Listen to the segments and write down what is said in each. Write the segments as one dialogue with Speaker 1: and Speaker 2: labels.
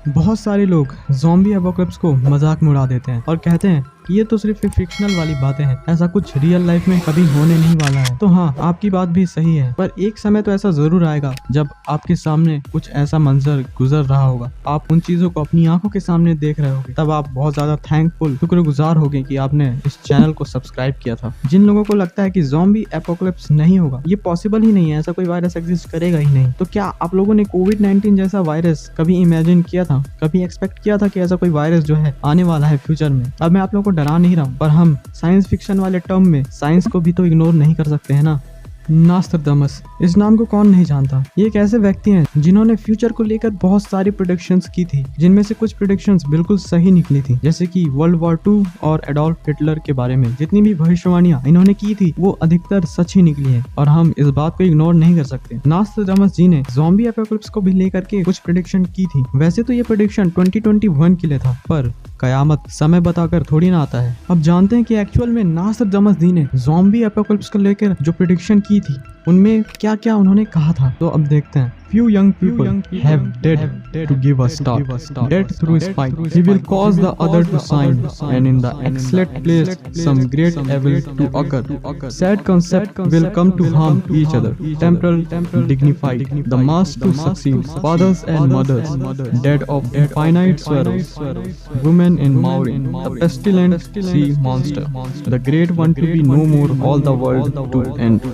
Speaker 1: बहुत सारे लोग ज़ॉम्बी एपोकलिप्स को मजाक में उड़ा देते हैं और कहते हैं कि ये तो सिर्फ फिक्शनल वाली बातें हैं, ऐसा कुछ रियल लाइफ में कभी होने नहीं वाला है। तो हाँ, आपकी बात भी सही है, पर एक समय तो ऐसा जरूर आएगा जब आपके सामने कुछ ऐसा मंजर गुजर रहा होगा, आप उन चीजों को अपनी आंखों के सामने देख रहे होगे, तब आप बहुत ज्यादा थैंकफुल, शुक्रगुजार होगे कि आपने इस चैनल को सब्सक्राइब किया था। जिन लोगों को लगता है कि ज़ॉम्बी एपोकलिप्स नहीं होगा, ये पॉसिबल ही नहीं है, ऐसा कोई वायरस एग्जिस्ट करेगा ही नहीं, तो क्या आप लोगों ने कोविड-19 जैसा वायरस कभी इमेजिन किया था, कभी एक्सपेक्ट किया था कि ऐसा कोई वायरस जो है आने वाला है फ्यूचर में? अब मैं आप लोगों को डरा नहीं रहा हूँ, पर हम साइंस फिक्शन वाले टर्म में साइंस को भी तो इग्नोर नहीं कर सकते हैं ना। नास्ट्राडामस, इस नाम को कौन नहीं जानता। ये एक ऐसे व्यक्ति हैं जिन्होंने फ्यूचर को लेकर बहुत सारी प्रेडिक्शंस की थी, जिनमें से कुछ प्रेडिक्शंस बिल्कुल सही निकली थी, जैसे कि वर्ल्ड वॉर 2 और एडोल्फ हिटलर के बारे में जितनी भी भविष्यवाणियां इन्होंने की थी वो अधिकतर सच ही निकली है और हम इस बात को इग्नोर नहीं कर सकते। नास्ट्राडामस जी ने ज़ॉम्बी एपोकलिप्स को भी लेकर के कुछ प्रेडिक्शन की थी। वैसे तो ये प्रेडिक्शन 2021 के लिए था, पर कयामत समय बताकर थोड़ी ना आता है। अब जानते हैं कि एक्चुअल में नास्ट्राडामस जी ने ज़ॉम्बी एपोकलिप्स को लेकर जो प्रेडिक्शन की थी उनमें क्या क्या उन्होंने कहा था, तो अब देखते हैं। Few young people have dead to give a start. Dead through spite. He will cause the other to sign, and in the excellent place some great evil to occur. Sad concept will come to harm each other. Temporal, dignified, the mass to succeed. Fathers and mothers, dead of infinite sorrows. Women in mouring, the pestilent sea monster. The great one to be no more, all the world to end.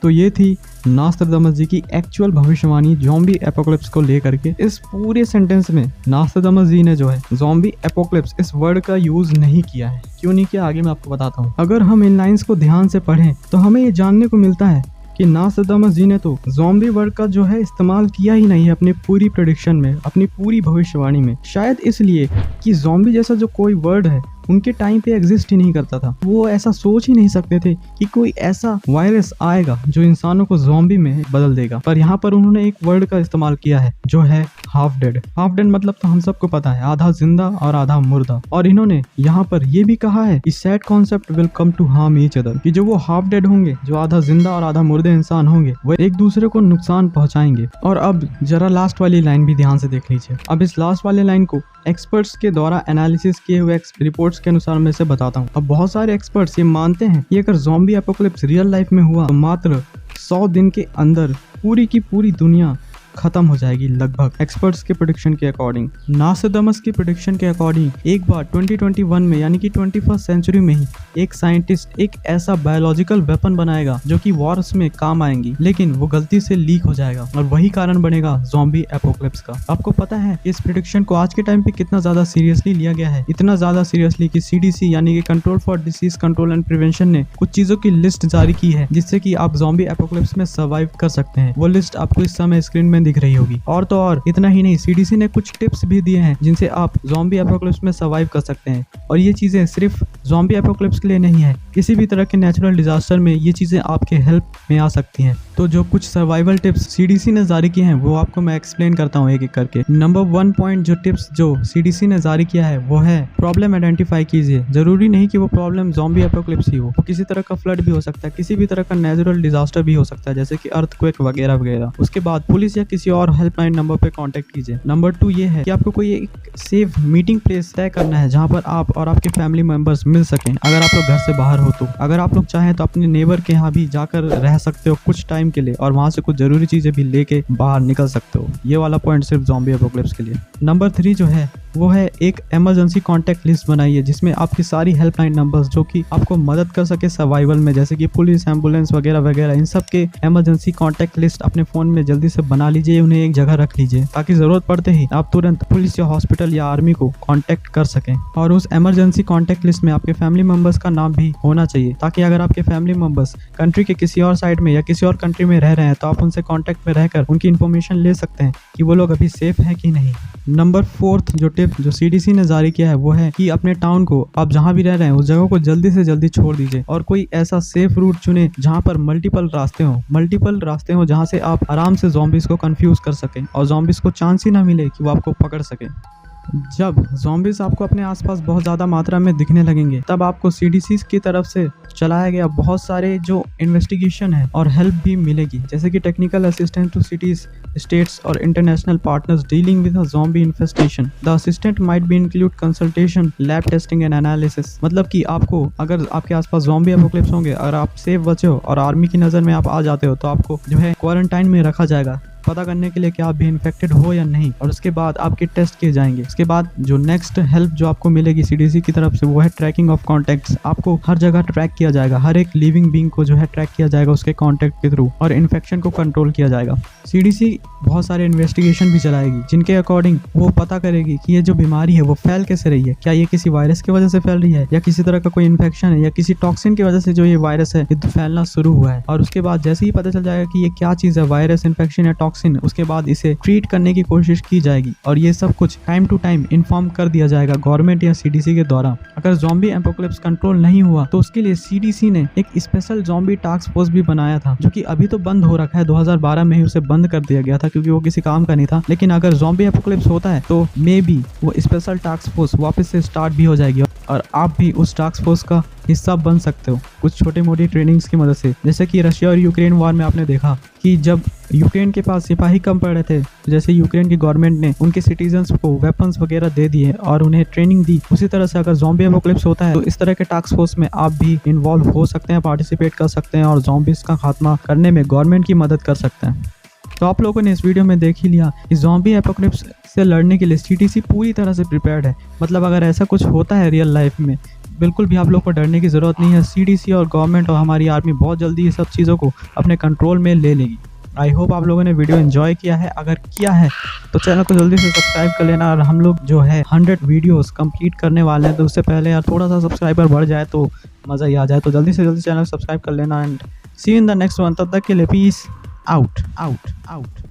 Speaker 1: तो ये थी नास्ट्राडामस जी की actual भविष्यवाणी zombie apocalypse को लेकर के। इस पूरे सेंटेंस में नास्ट्राडामस जी ने जो है ज़ॉम्बी एपोकलिप्स इस वर्ड का यूज नहीं किया है। क्यों नहीं किया, आगे मैं आपको बताता हूँ। अगर हम इन लाइंस को ध्यान से पढ़ें तो हमें ये जानने को मिलता है कि नास्ट्राडामस जी ने तो ज़ॉम्बी वर्ड का जो है इस्तेमाल किया ही नहीं है अपनी पूरी प्रेडिक्शन में, अपनी पूरी भविष्यवाणी में। शायद इसलिए कि ज़ॉम्बी जैसा जो कोई वर्ड है उनके टाइम पे एग्जिस्ट ही नहीं करता था। वो ऐसा सोच ही नहीं सकते थे कि कोई ऐसा वायरस आएगा जो इंसानों को ज़ॉम्बी में बदल देगा। पर यहाँ पर उन्होंने एक वर्ड का इस्तेमाल किया है जो है हाफ डेड। हाफ डेड मतलब तो हम सबको पता है, आधा जिंदा और आधा मुर्दा। और इन्होंने यहाँ पर ये भी कहा है कि sad concept will come to harm each other, कि जो वो हाफ डेड होंगे, जो आधा जिंदा और आधा मुर्दे इंसान होंगे, वो एक दूसरे को नुकसान पहुंचाएंगे। और अब जरा लास्ट वाली लाइन भी ध्यान से देख लीजिए। अब इस लास्ट वाली लाइन को एक्सपर्ट्स के द्वारा एनालिसिस किए हुए रिपोर्ट्स के अनुसार मैं इसे बताता हूँ। अब बहुत सारे एक्सपर्ट्स ये मानते हैं कि अगर ज़ॉम्बी एपोकलिप्स रियल लाइफ में हुआ तो मात्र 100 दिन के अंदर पूरी की पूरी दुनिया खत्म हो जाएगी लगभग, एक्सपर्ट्स के प्रेडिक्शन के अकॉर्डिंग। नास्ट्राडामस की प्रेडिक्शन के अकॉर्डिंग एक बार 2021 में यानी कि 21st सेंचुरी में ही एक साइंटिस्ट एक ऐसा बायोलॉजिकल वेपन बनाएगा जो कि वॉर्स में काम आएंगी, लेकिन वो गलती से लीक हो जाएगा और वही कारण बनेगा ज़ॉम्बी एपोकलिप्स का। आपको पता है इस प्रेडिक्शन को आज के टाइम पे कितना ज्यादा सीरियसली लिया गया है, इतना ज्यादा सीरियसली कि CDC यानी कि control for disease control and prevention ने कुछ चीजों की लिस्ट जारी की है जिससे कि आप ज़ॉम्बी एपोकलिप्स में सर्वाइव कर सकते हैं। वो लिस्ट आपको इस समय स्क्रीन में दिख रही होगी। और तो और इतना ही नहीं, CDC ने कुछ टिप्स भी दिए हैं जिनसे आप ज़ॉम्बी एपोकलिप्स में सर्वाइव कर सकते हैं। और ये चीजें सिर्फ ज़ॉम्बी एपोकलिप्स के लिए नहीं है, किसी भी तरह के नेचुरल डिजास्टर में ये चीजें आपके हेल्प में आ सकती हैं। तो जो कुछ सर्वाइवल टिप्स CDC ने जारी किए हैं वो आपको मैं एक्सप्लेन करता हूँ एक एक करके। नंबर 1 पॉइंट जो टिप्स जो CDC ने जारी किया है वो है प्रॉब्लम आइडेंटिफाई कीजिए। जरूरी नहीं कि वो प्रॉब्लम ज़ॉम्बी एपोकलिप्स ही हो, किसी तरह का फ्लड भी हो सकता है, किसी भी तरह का नेचुरल डिजास्टर भी हो सकता है जैसे कि अर्थक्वेक वगैरह वगैरह। उसके बाद पुलिस या किसी और हेल्पलाइन नंबर पे कांटेक्ट कीजिए। नंबर 2 ये है कि आपको कोई एक सेफ मीटिंग प्लेस तय करना है जहां पर आप और आपके फैमिली मेंबर्स मिल सकें। अगर आप लोग घर से बाहर हो तो अगर आप लोग चाहें तो अपने नेबर के यहाँ भी जाकर रह सकते हो कुछ टाइम के लिए और वहां से कुछ जरूरी चीजें भी लेके बाहर निकल सकते हो। ये वाला पॉइंट सिर्फ ज़ॉम्बी एपोकलिप्स के लिए। नंबर 3 जो है वो है एक इमरजेंसी कॉन्टैक्ट लिस्ट बनाइए जिसमें आपकी सारी हेल्पलाइन नंबर्स जो कि आपको मदद कर सके सर्वाइवल में, जैसे कि पुलिस, एम्बुलेंस वगैरह वगैरह, इन सब के इमरजेंसी कॉन्टैक्ट लिस्ट अपने फोन में जल्दी से बना लीजिए, उन्हें एक जगह रख लीजिए ताकि जरूरत पड़ते ही आप तुरंत पुलिस या हॉस्पिटल या आर्मी को कांटेक्ट कर सकें। और उस इमरजेंसी कांटेक्ट लिस्ट में आपके फैमिली मेंबर्स का नाम भी होना चाहिए ताकि अगर आपके फैमिली मेंबर्स कंट्री के किसी और साइड में या किसी और कंट्री में रह रहे हैं तो आप उनसे कांटेक्ट में रहकर उनकी इन्फॉर्मेशन ले सकते हैं कि वो लोग अभी सेफ हैं कि नहीं। नंबर 4 जो टिप जो CDC ने जारी किया है वो है कि अपने टाउन को आप जहां भी रह रहे हैं उस जगह को जल्दी से जल्दी छोड़ दीजिए और कोई ऐसा सेफ रूट चुने जहां पर मल्टीपल रास्ते हो जहां से आप आराम से ज़ॉम्बीज को कंफ्यूज कर सकें और ज़ॉम्बीज को चांस ही ना मिले कि वो आपको पकड़ सके। जब zombies आपको अपने आसपास बहुत ज़्यादा मात्रा में दिखने लगेंगे तब आपको CDC की तरफ से चलाया गया बहुत सारे जो इन्वेस्टिगेशन है और हेल्प भी मिलेगी, जैसे कि technical assistant to cities, states और international partners dealing with zombie infestation. The assistant might be include consultation, lab testing and analysis. मतलब कि आपको अगर आपके आसपास ज़ॉम्बी एपोकलिप्स होंगे और आप सेफ बचे हो और आर्मी की नज़र में आप आ जाते हो तो आपको जो है क्वारंटाइन में रखा जाएगा पता करने के लिए कि आप भी इन्फेक्टेड हो या नहीं, और उसके बाद आपके टेस्ट किए जाएंगे। उसके बाद जो नेक्स्ट हेल्प जो आपको मिलेगी CDC की तरफ से वो है ट्रैकिंग ऑफ कॉन्टैक्ट्स। आपको हर जगह ट्रैक किया जाएगा, हर एक लिविंग बीइंग को जो है ट्रैक किया जाएगा उसके कॉन्टैक्ट के थ्रू, और इन्फेक्शन को कंट्रोल किया जाएगा। CDC बहुत सारे इन्वेस्टिगेशन भी चलाएगी जिनके अकॉर्डिंग वो पता करेगी कि ये जो बीमारी है वो फैल कैसे रही है, क्या ये किसी वायरस की वजह से फैल रही है या किसी तरह का कोई इन्फेक्शन है या किसी टॉक्सिन की वजह से जो ये वायरस है ये फैलना शुरू हुआ है। और उसके बाद जैसे ही पता चल जाएगा कि ये क्या चीज़ है, वायरस, इन्फेक्शन या टॉक्सिन, उसके बाद इसे ट्रीट करने की कोशिश की जाएगी और ये सब कुछ टाइम टू टाइम इन्फॉर्म कर दिया जाएगा गवर्नमेंट या CDC के द्वारा। अगर ज़ॉम्बी एपोकलिप्स कंट्रोल नहीं हुआ तो उसके लिए CDC ने एक स्पेशल ज़ॉम्बी टास्क फोर्स भी बनाया था, जो कि अभी तो बंद हो रखा है। 2012 में ही उसे बंद कर दिया गया था क्योंकि वो किसी काम का नहीं था। लेकिन अगर ज़ॉम्बी एपोकलिप्स होता है तो मे बी वो स्पेशल टास्क फोर्स वापस से स्टार्ट भी हो जाएगी और आप भी उस टास्क फोर्स का हिस्सा बन सकते हो कुछ छोटी मोटी ट्रेनिंग्स की मदद से। जैसे कि रशिया और यूक्रेन वॉर में आपने देखा कि जब यूक्रेन के पास सिपाही कम पड़ रहे थे, तो जैसे यूक्रेन की गवर्नमेंट ने उनके सिटीजन्स को वेपन्स वगैरह दे दिए और उन्हें ट्रेनिंग दी, उसी तरह से अगर ज़ॉम्बी एपोकलिप्स होता है तो इस तरह के टास्क फोर्स में आप भी इन्वॉल्व हो सकते हैं, पार्टिसिपेट कर सकते हैं और ज़ॉम्बीज का खात्मा करने में गवर्नमेंट की मदद कर सकते हैं। तो आप लोगों ने इस वीडियो में देख ही लिया कि ज़ॉम्बी एपोकलिप्स से लड़ने के लिए CDC पूरी तरह से प्रिपेयर्ड है। मतलब अगर ऐसा कुछ होता है रियल लाइफ में, बिल्कुल भी आप लोग को डरने की ज़रूरत नहीं है। CDC और गवर्नमेंट और हमारी आर्मी बहुत जल्दी ये सब चीज़ों को अपने कंट्रोल में ले लेगी। आई होप आप लोगों ने वीडियो एंजॉय किया है। अगर किया है तो चैनल को जल्दी से सब्सक्राइब कर लेना, और हम लोग जो है 100 वीडियोस कंप्लीट करने वाले हैं, तो उससे पहले यार थोड़ा सा सब्सक्राइबर बढ़ जाए तो मज़ा ही आ जाए। तो जल्दी से जल्दी चैनल सब्सक्राइब कर लेना and see you in the next one. तब तक के लिए पीस आउट।